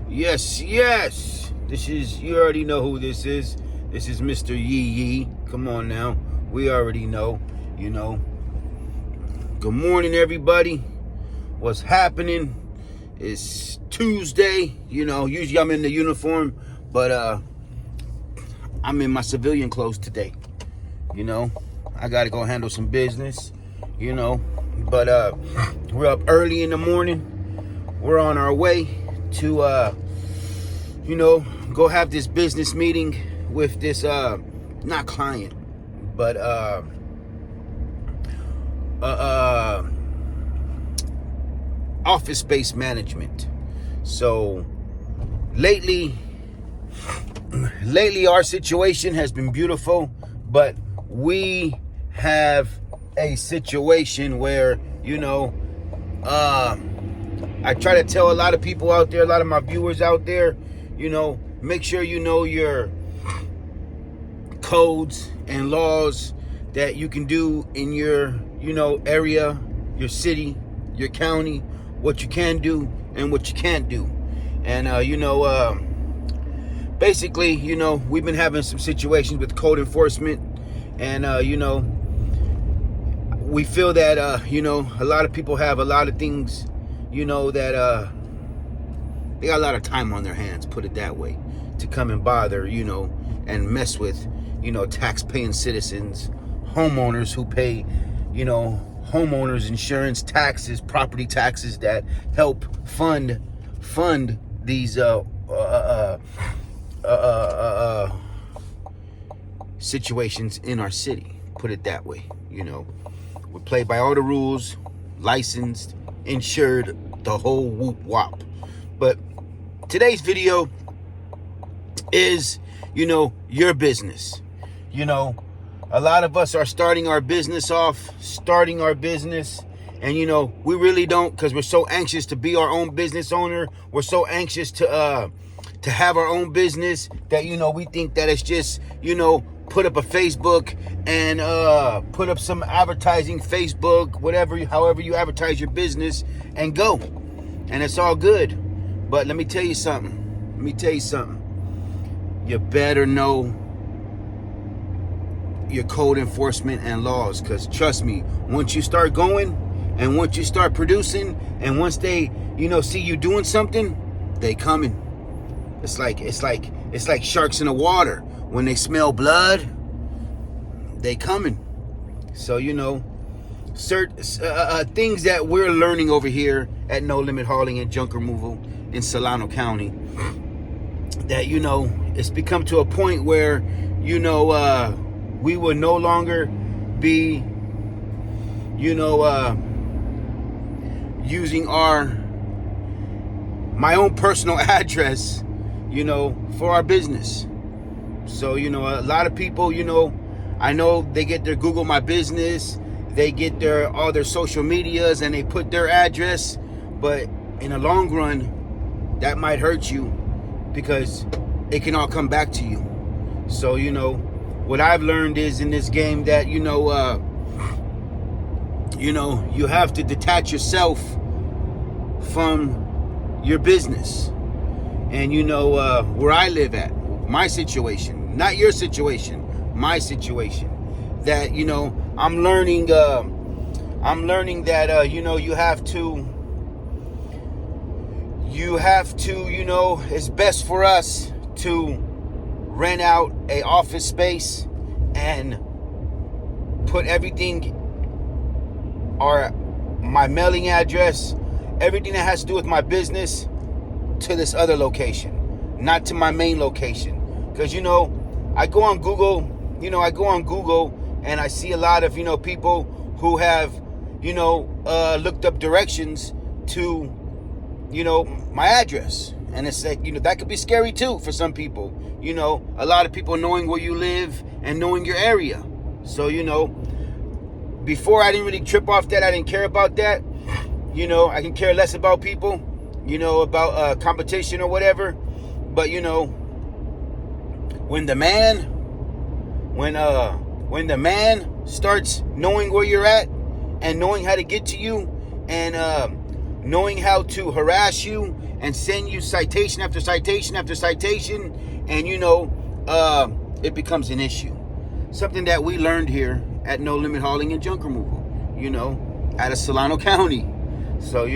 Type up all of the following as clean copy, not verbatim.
Yes, yes. You already know who this is. This is Mr. Yee Yee. Come on now. We already know, you know. Good morning, everybody. What's happening? It's Tuesday. Usually I'm in the uniform, but I'm in my civilian clothes today. I got to go handle some business, But we're up early in the morning. We're on our way to go have this business meeting with this not client, but office space management. So lately our situation has been beautiful, but we have a situation where I try to tell a lot of people out there, a lot of my viewers out there, make sure you know your codes and laws that you can do in your, area, your city, your county, what you can do and what you can't do. And, basically, we've been having some situations with code enforcement, and, we feel that, a lot of people have a lot of things, that they got a lot of time on their hands, put it that way, to come and bother, and mess with, tax-paying citizens, homeowners who pay, homeowners insurance, taxes, property taxes that help fund these situations in our city, put it that way. We play by all the rules, licensed, insured, the whole whoop wop. But today's video is, your business. A lot of us are starting our business, and we really don't, because we're so anxious to be our own business owner. We're so anxious to have our own business that we think that it's just put up a Facebook and put up some advertising, Facebook, however you advertise your business, and go, and it's all good. But let me tell you something. You better know your code enforcement and laws, because trust me, once you start going and once you start producing and once they see you doing something, they coming. It's like sharks in the water. When they smell blood, they coming. So certain things that we're learning over here at No Limit Hauling and Junk Removal in Solano County, that it's become to a point where we will no longer be using my own personal address for our business. So a lot of people, I know they get their Google My Business, they get all their social medias, and they put their address, but in the long run that might hurt you, because it can all come back to you. So what I've learned is in this game that you have to detach yourself from your business. And where I live at, my situation, not your situation, my situation, that I'm learning that you have to it's best for us to rent out a office space and put everything, or my mailing address, everything that has to do with my business, to this other location, not to my main location. Because I go on Google and I see a lot of people who have looked up directions to my address, and it's like that could be scary too for some people. A lot of people knowing where you live and knowing your area. So before I didn't really trip off that, I didn't care about that. I can care less about people, about competition or whatever. But when the man starts knowing where you're at and knowing how to get to you and knowing how to harass you and send you citation after citation after citation, and it becomes an issue. Something that we learned here at No Limit Hauling and Junk Removal, out of Solano County. So,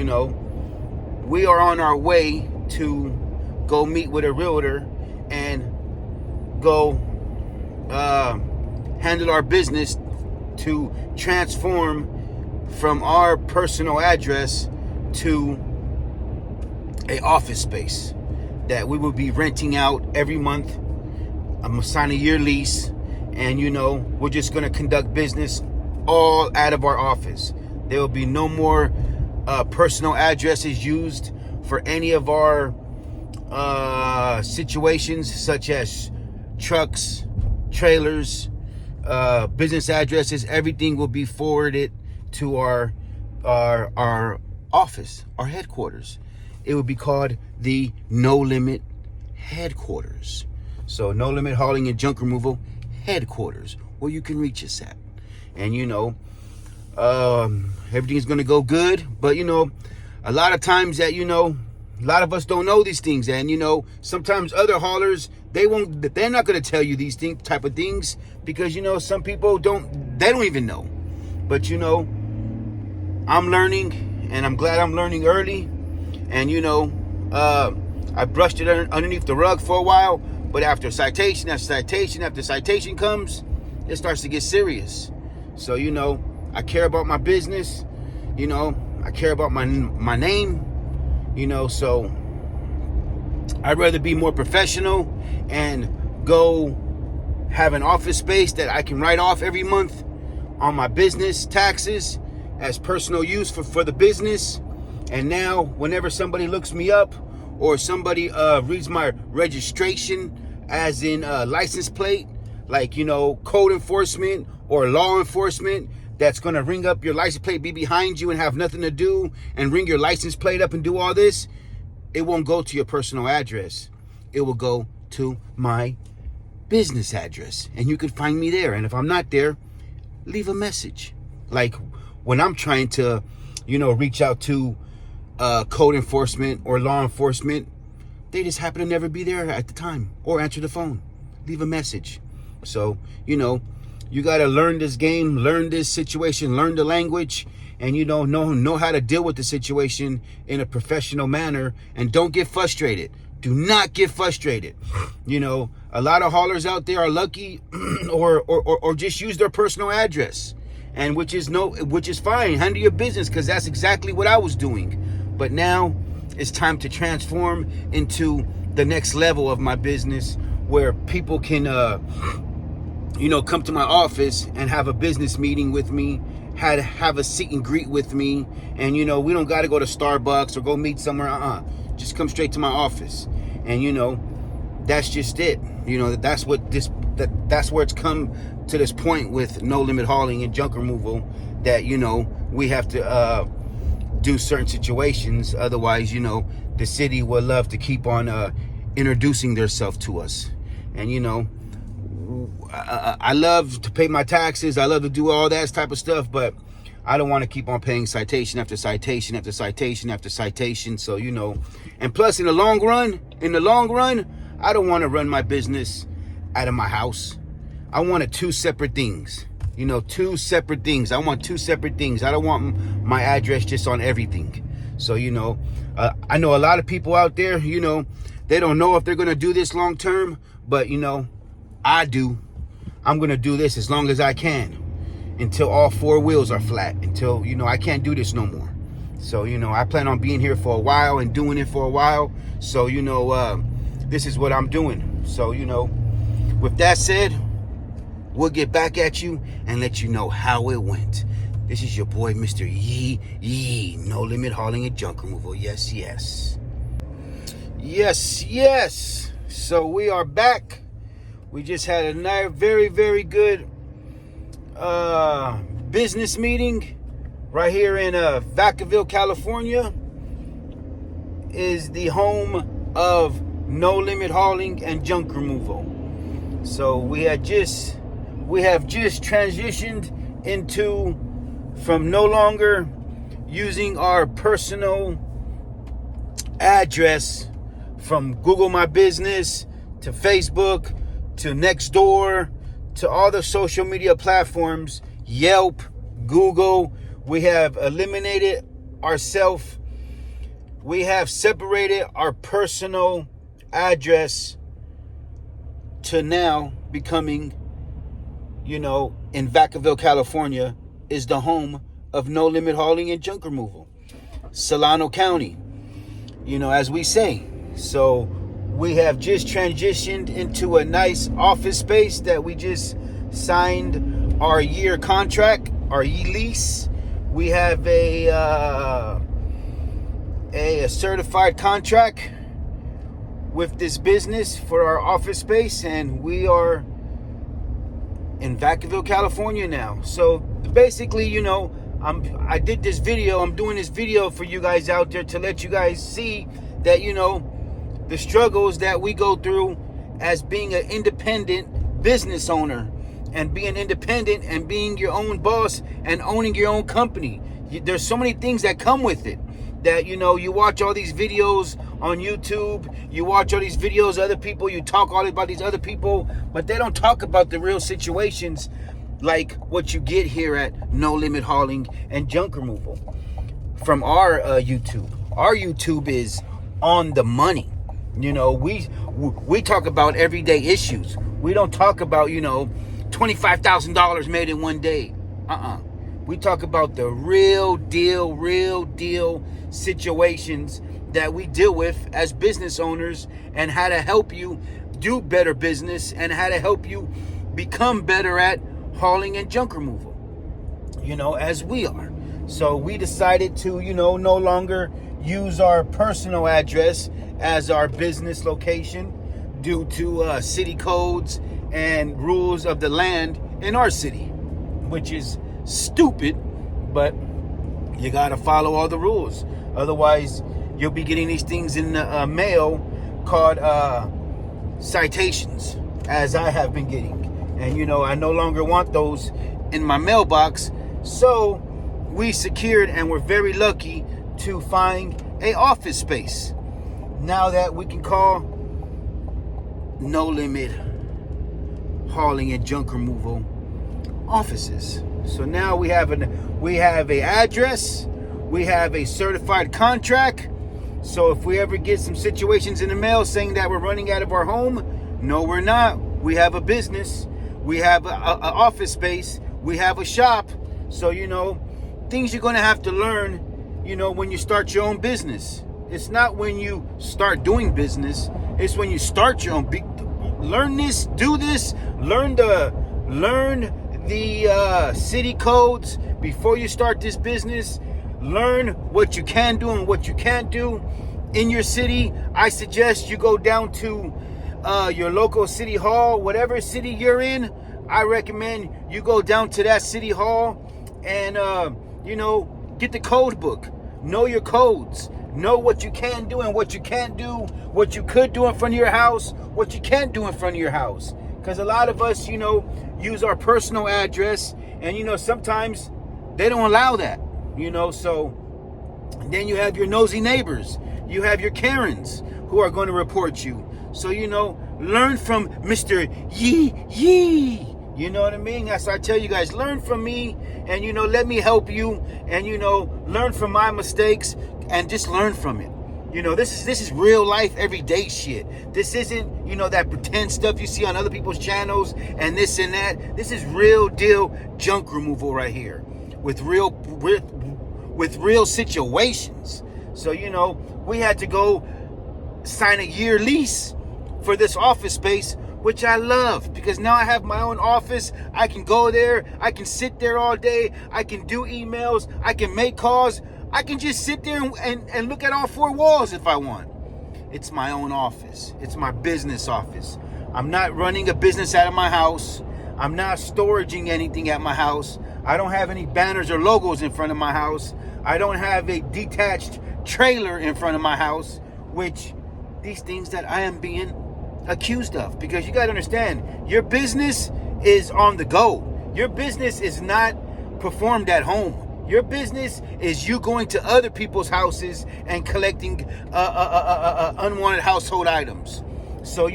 we are on our way to go meet with a realtor and go handle our business to transform from our personal address to a office space that we will be renting out every month. I'm gonna sign a year lease, and we're just gonna conduct business all out of our office. There will be no more personal addresses used for any of our situations, such as trucks, trailers, business addresses. Everything will be forwarded to our office, our headquarters. It will be called the No Limit Headquarters. So No Limit Hauling and Junk Removal Headquarters, where you can reach us at. And everything's gonna go good, but a lot of times that a lot of us don't know these things, and sometimes other haulers, they're not gonna tell you these type of things, because some people don't even know. But I'm learning, and I'm glad I'm learning early. And I brushed it underneath the rug for a while, but after citation after citation after citation comes, it starts to get serious. So I care about my business, I care about my name, so I'd rather be more professional and go have an office space that I can write off every month on my business taxes as personal use for the business. And now whenever somebody looks me up, or somebody reads my registration, as in license plate, like code enforcement or law enforcement, that's going to ring up your license plate, be behind you and have nothing to do, and ring your license plate up and do all this, it won't go to your personal address. It will go to my business address, and you can find me there. And if I'm not there, leave a message. Like when I'm trying to reach out to code enforcement or law enforcement, they just happen to never be there at the time, or answer the phone. Leave a message. So you got to learn this game, learn this situation, learn the language, and know how to deal with the situation in a professional manner. And don't get frustrated. Do not get frustrated. A lot of haulers out there are lucky or just use their personal address, and which is fine. Handle your business, because that's exactly what I was doing. But now it's time to transform into the next level of my business, where people can come to my office and have a business meeting with me, have a seat and greet with me, and we don't got to go to Starbucks or go meet somewhere. Just come straight to my office. And that's just it. That's where it's come to this point with No Limit Hauling and Junk Removal, that we have to do certain situations. Otherwise, the city would love to keep on introducing themselves to us. And I love to pay my taxes. I love to do all that type of stuff, but I don't want to keep on paying citation after citation after citation after citation. So, and plus in the long run, I don't want to run my business out of my house. I wanted two separate things. Two separate things. I want two separate things. I don't want my address just on everything. So, I know a lot of people out there, they don't know if they're going to do this long term, but, I do. I'm going to do this as long as I can, until all four wheels are flat, until, I can't do this no more. So, I plan on being here for a while and doing it for a while. So, this is what I'm doing. So, with that said, we'll get back at you and let you know how it went. This is your boy, Mr. Yee, No Limit Hauling and Junk Removal. Yes, yes. Yes, yes. So we are back. We just had a very, very good business meeting right here in Vacaville, California. Is the home of No Limit Hauling and Junk Removal. So we have just transitioned from no longer using our personal address from Google My Business to Facebook to Nextdoor to all the social media platforms, Yelp, Google. We have eliminated ourselves. We have separated our personal address to now becoming, in Vacaville, California, is the home of No Limit Hauling and Junk Removal. Solano County, as we say. So we have just transitioned into a nice office space that we just signed our year contract, our lease. We have a certified contract with this business for our office space, and we are in Vacaville, California now. So basically, I did this video. I'm doing this video for you guys out there to let you guys see that, the struggles that we go through as being an independent business owner, and being independent and being your own boss and owning your own company. There's so many things that come with it that, you watch all these videos on YouTube, you watch all these videos of other people, you talk all about these other people, but they don't talk about the real situations like what you get here at No Limit Hauling and Junk Removal from our YouTube. Our YouTube is on the money. We talk about everyday issues. We don't talk about, $25,000 made in one day. We talk about the real deal situations that we deal with as business owners, and how to help you do better business, and how to help you become better at hauling and junk removal, as we are. So we decided to, no longer use our personal address as our business location due to city codes and rules of the land in our city, which is stupid, but you got to follow all the rules. Otherwise, you'll be getting these things in the mail called citations, as I have been getting. And, I no longer want those in my mailbox. So we secured, and we're very lucky to find a office space now that we can call No Limit Hauling and Junk Removal offices. So now we have a address, we have a certified contract. So if we ever get some situations in the mail saying that we're running out of our home, no, we're not. We have a business, we have a office space, we have a shop. So, things you're going to have to learn, when you start your own business. It's not when you start doing business. It's when you start your own. Learn this, do this, learn the city codes before you start this business. Learn what you can do and what you can't do in your city. I suggest you go down to your local city hall, whatever city you're in. I recommend you go down to that city hall and, get the code book. Know your codes. Know what you can do and what you can't do. What you could do in front of your house. What you can't do in front of your house. Because a lot of us, use our personal address. And, sometimes they don't allow that. So then you have your nosy neighbors. You have your Karens who are going to report you. So, learn from Mr. Yee. You know what I mean? That's why I tell you guys, learn from me and, let me help you and, learn from my mistakes and just learn from it. This is real life, everyday shit. This isn't, that pretend stuff you see on other people's channels and this and that. This is real deal junk removal right here with real situations. So, we had to go sign a year lease for this office space, which I love, because now I have my own office. I can go there. I can sit there all day. I can do emails. I can make calls. I can just sit there and look at all four walls if I want. It's my own office. It's my business office. I'm not running a business out of my house. I'm not storaging anything at my house. I don't have any banners or logos in front of my house. I don't have a detached trailer in front of my house, which these things that I am being accused of. Because you got to understand, your business is on the go. Your business is not performed at home. Your business is you going to other people's houses and collecting unwanted household items. So,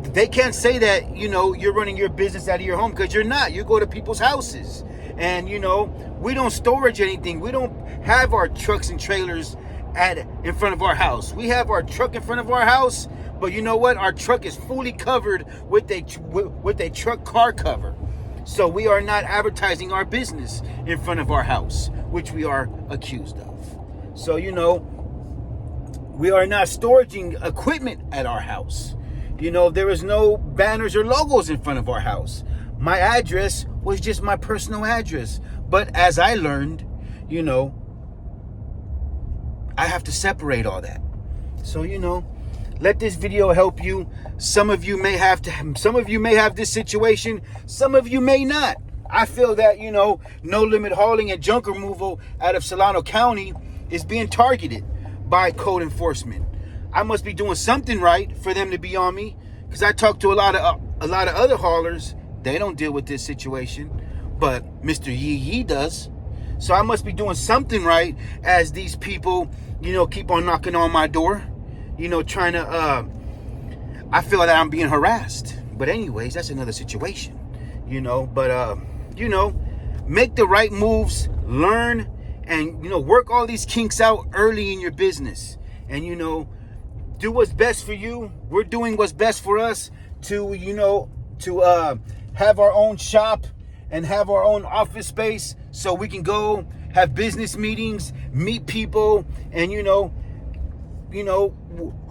they can't say that, you're running your business out of your home, because you're not. You go to people's houses. And, we don't storage anything. We don't have our trucks and trailers in front of our house. We have our truck in front of our house, but you know what? Our truck is fully covered with a truck car cover. So we are not advertising our business in front of our house, which we are accused of. So, we are not storing equipment at our house. There is no banners or logos in front of our house. My address was just my personal address. But as I learned, I have to separate all that. So, let this video help you. Some of you may have this situation. Some of you may not. I feel that, no limit hauling and junk removal out of Solano County is being targeted by code enforcement. I must be doing something right for them to be on me, because I talk to a lot of other haulers. They don't deal with this situation, but Mr. Yee does. So I must be doing something right as these people, keep on knocking on my door, trying to, I feel that I'm being harassed. But anyways, that's another situation, but, make the right moves, learn, and, work all these kinks out early in your business. And, do what's best for you. We're doing what's best for us to have our own shop and have our own office space, so we can go have business meetings, meet people, and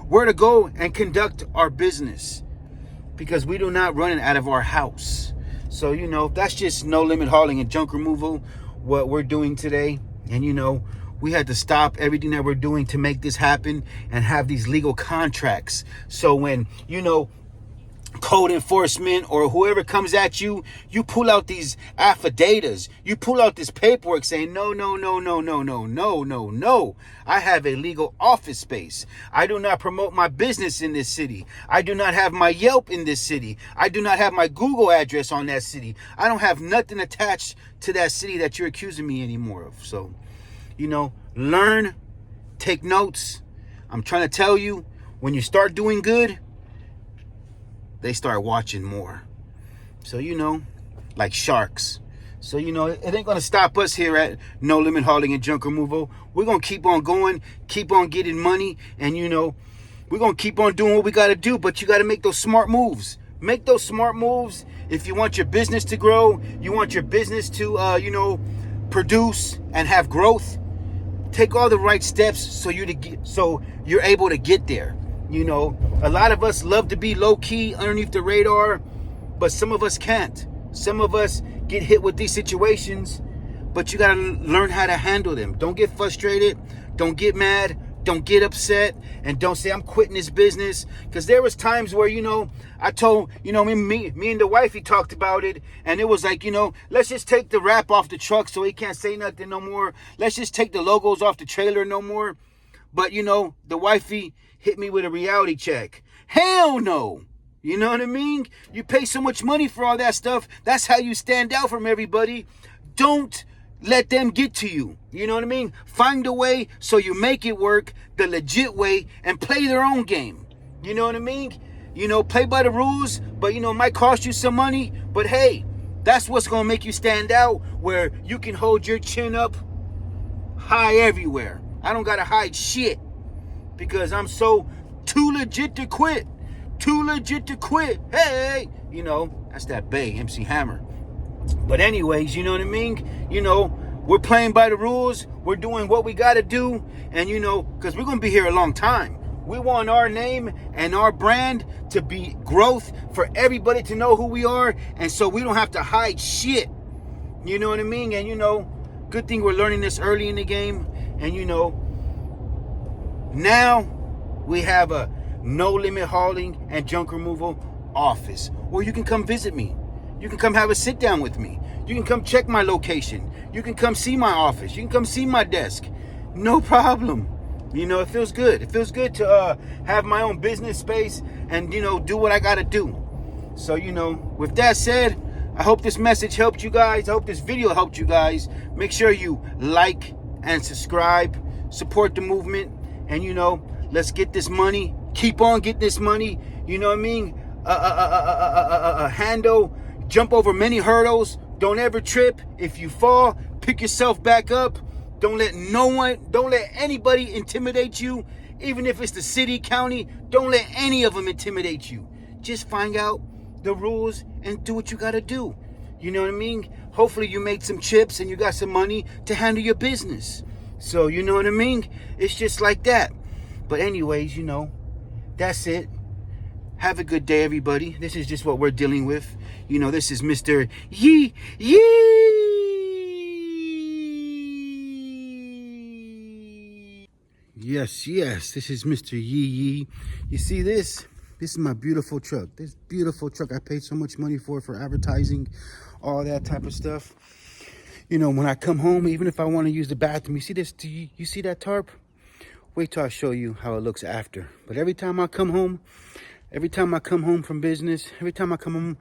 where to go and conduct our business, because we do not run it out of our house. So, that's just no limit hauling and junk removal, what we're doing today. And, we had to stop everything that we're doing to make this happen and have these legal contracts. So when, code enforcement or whoever comes at you, you pull out these affidavits, you pull out this paperwork saying, no. I have a legal office space. I do not promote my business in this city. I do not have my Yelp in this city. I do not have my Google address on that city. I don't have nothing attached to that city that you're accusing me anymore of. So, learn, take notes. I'm trying to tell you, when you start doing good, they start watching more. So, like sharks. So, it ain't going to stop us here at No Limit Hauling and Junk Removal. We're going to keep on going, keep on getting money, and, we're going to keep on doing what we got to do, but you got to make those smart moves. Make those smart moves if you want your business to grow, you want your business to, produce and have growth. Take all the right steps so you're able to get there. A lot of us love to be low-key underneath the radar, but some of us can't. Some of us get hit with these situations, but you got to learn how to handle them. Don't get frustrated. Don't get mad. Don't get upset. And don't say, I'm quitting this business. Because there was times where, I told, me and the wife, he talked about it. And it was like, let's just take the wrap off the truck so he can't say nothing no more. Let's just take the logos off the trailer no more. But, the wifey hit me with a reality check. Hell no. You know what I mean? You pay so much money for all that stuff. That's how you stand out from everybody. Don't let them get to you. You know what I mean? Find a way so you make it work the legit way and play their own game. You know what I mean? Play by the rules, but, it might cost you some money. But, hey, that's what's going to make you stand out, where you can hold your chin up high everywhere. I don't got to hide shit, because I'm so too legit to quit. Too legit to quit. Hey, that's that Bay, MC Hammer. But anyways, you know what I mean? We're playing by the rules. We're doing what we got to do. And, because we're going to be here a long time. We want our name and our brand to be growth, for everybody to know who we are. And so we don't have to hide shit. You know what I mean? And, good thing we're learning this early in the game. And, now we have a No Limit Hauling and Junk Removal office, or you can come visit me. You can come have a sit down with me. You can come check my location. You can come see my office. You can come see my desk. No problem. It feels good. It feels good to have my own business space and, do what I got to do. So, with that said, I hope this message helped you guys. I hope this video helped you guys. Make sure you like and subscribe. Support the movement. And, let's get this money. Keep on getting this money. You know what I mean? Handle. Jump over many hurdles. Don't ever trip. If you fall, pick yourself back up. Don't let anybody intimidate you. Even if it's the city, county, don't let any of them intimidate you. Just find out the rules and do what you got to do. You know what I mean? Hopefully you made some chips and you got some money to handle your business. So, you know what I mean? It's just like that. But anyways, that's it. Have a good day, everybody. This is just what we're dealing with. This is Mr. Yee. Yes, this is Mr. Yee. You see this? This is my beautiful truck. This beautiful truck. I paid so much money for advertising, all that type of stuff. When I come home, even if I want to use the bathroom, you see this? You see that tarp? Wait till I show you how it looks after. But every time I come home from business, every time I come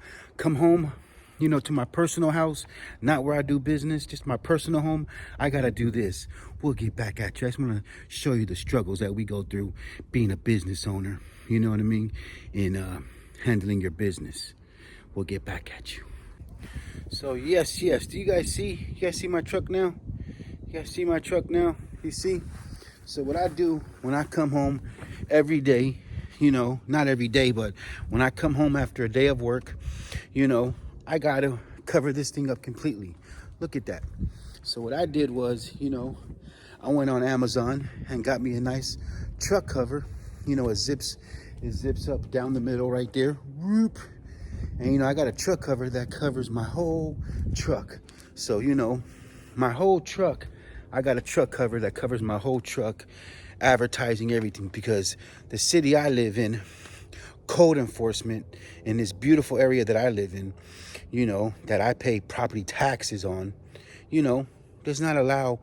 home, to my personal house, not where I do business, just my personal home, I got to do this. We'll get back at you. I just want to show you the struggles that we go through being a business owner, you know what I mean, in handling your business. We'll get back at you. So, yes. Do you guys see? You guys see my truck now? You guys see my truck now? You see? So what I do when I come home every day, not every day, but when I come home after a day of work, I got to cover this thing up completely. Look at that. So what I did was, I went on Amazon and got me a nice truck cover. It zips up down the middle right there. Whoop. And, I got a truck cover that covers my whole truck. So, my whole truck, I got a truck cover that covers my whole truck, advertising everything, because the city I live in, code enforcement in this beautiful area that I live in, that I pay property taxes on, does not allow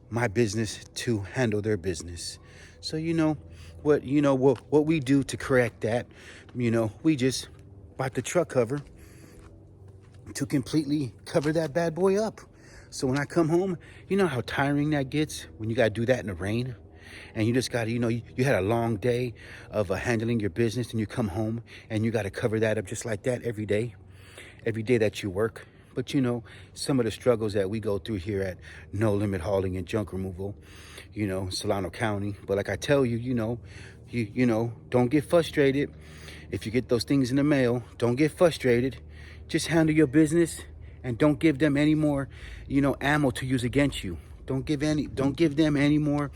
my business to handle their business. So, what we do to correct that, we just bought the truck cover to completely cover that bad boy up. So when I come home, you know how tiring that gets when you got to do that in the rain? And you just got to, you had a long day of handling your business, and you come home and you got to cover that up just like that every day that you work. But, some of the struggles that we go through here at No Limit Hauling and Junk Removal, Solano County. But like I tell you, don't get frustrated. If you get those things in the mail, don't get frustrated. Just handle your business and don't give them any more, ammo to use against you. Don't give them any more,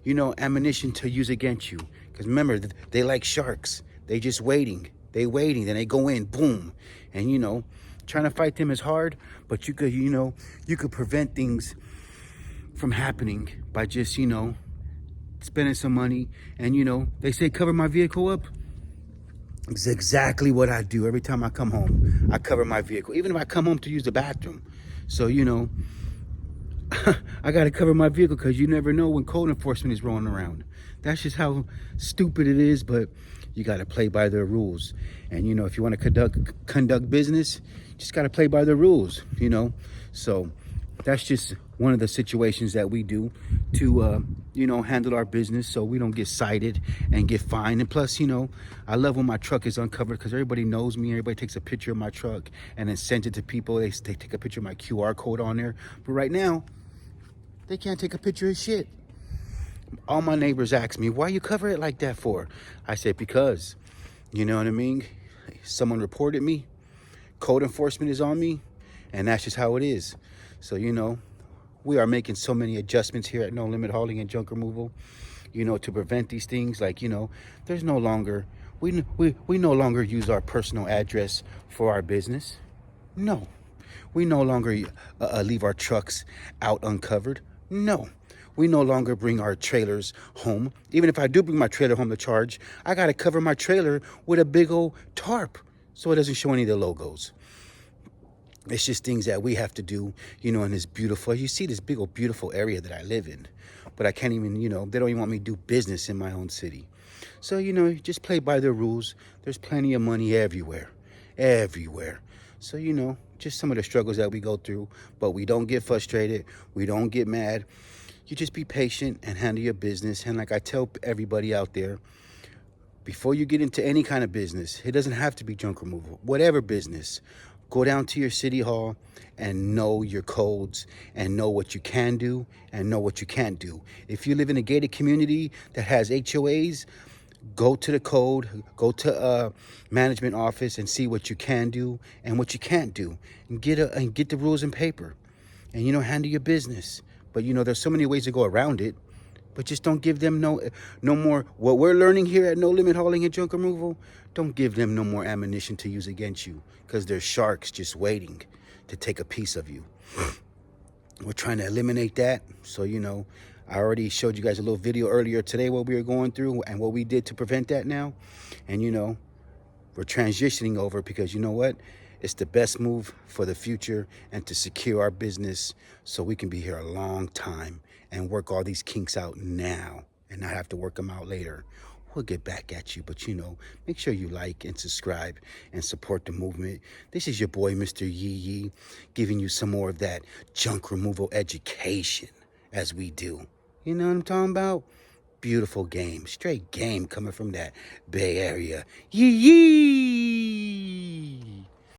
ammunition to use against you. Because remember, they like sharks. They just waiting. Then they go in, boom. And, trying to fight them is hard, but you could prevent things from happening by just, spending some money. And, they say cover my vehicle up. It's exactly what I do every time I come home. I cover my vehicle, even if I come home to use the bathroom. So, I got to cover my vehicle, because you never know when code enforcement is rolling around. That's just how stupid it is, but you got to play by their rules. And, if you want to conduct business, you just got to play by the rules, So that's just one of the situations that we do to, handle our business so we don't get cited and get fined. And plus, I love when my truck is uncovered, because everybody knows me. Everybody takes a picture of my truck and then sends it to people. They take a picture of my QR code on there. But right now, they can't take a picture of shit. All my neighbors ask me, why you cover it like that for? I said, because, you know what I mean? Someone reported me. Code enforcement is on me. And that's just how it is. So, we are making so many adjustments here at No Limit Hauling and Junk Removal, to prevent these things. Like, there's no longer, we no longer use our personal address for our business. No. We no longer leave our trucks out uncovered. No. We no longer bring our trailers home. Even if I do bring my trailer home to charge, I got to cover my trailer with a big old tarp so it doesn't show any of the logos. It's just things that we have to do, in this beautiful, you see this big old beautiful area that I live in. But I can't even, they don't even want me to do business in my own city. So, just play by their rules. There's plenty of money everywhere. So, just some of the struggles that we go through, but we don't get frustrated. We don't get mad. You just be patient and handle your business. And like I tell everybody out there, before you get into any kind of business, it doesn't have to be junk removal, whatever business, go down to your city hall and know your codes and know what you can do and know what you can't do. If you live in a gated community that has HOAs, go to the code, go to a management office and see what you can do and what you can't do, and get the rules in paper, and handle your business. But there's so many ways to go around it. But just don't give them no more. What we're learning here at No Limit Hauling and Junk Removal, don't give them no more ammunition to use against you, because there's sharks just waiting to take a piece of you. We're trying to eliminate that. So, I already showed you guys a little video earlier today what we were going through and what we did to prevent that now. And, we're transitioning over, because you know what? It's the best move for the future and to secure our business so we can be here a long time and work all these kinks out now and not have to work them out later. We'll get back at you, but make sure you like and subscribe and support the movement. This is your boy, Mr. Yee Yee, giving you some more of that junk removal education as we do. You know what I'm talking about? Beautiful game, straight game coming from that Bay Area. Yee Yee!